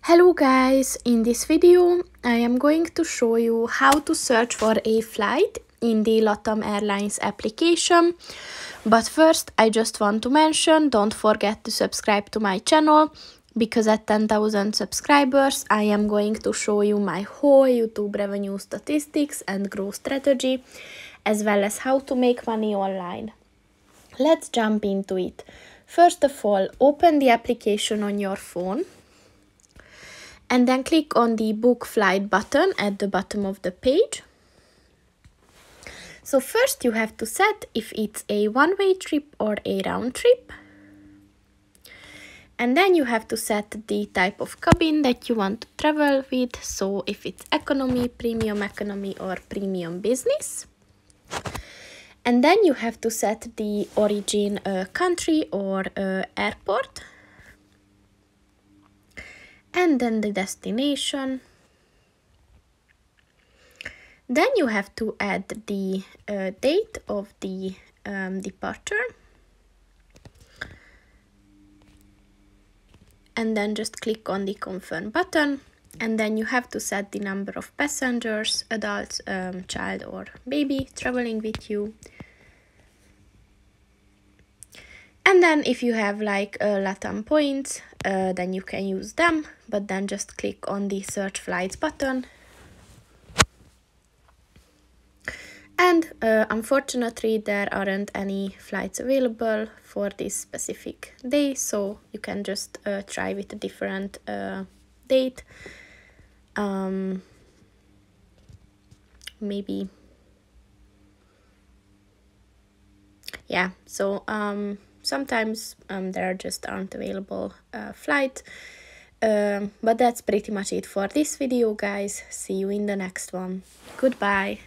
Hello guys, in this video I am going to show you how to search for a flight in the LATAM Airlines application. But first I just want to mention, don't forget to subscribe to my channel, because at 10,000 subscribers I am going to show you my whole YouTube revenue statistics and growth strategy, as well as how to make money online. Let's jump into it. First of all, open the application on your phone. And then click on the book flight button at the bottom of the page. So first you have to set if it's a one-way trip or a round trip. And then you have to set the type of cabin that you want to travel with. So if it's economy, or premium business. And then you have to set the origin country or airport. And then the destination. Then you have to add the date of the departure. And then just click on the confirm button. And then you have to set the number of passengers, adults, child or baby traveling with you. And then if you have like LATAM points, then you can use them, but then just click on the search flights button. And unfortunately there aren't any flights available for this specific day, so you can just try with a different date. Maybe. Yeah, so sometimes there just aren't available flights, but that's pretty much it for this video, guys. See you in the next one. Goodbye.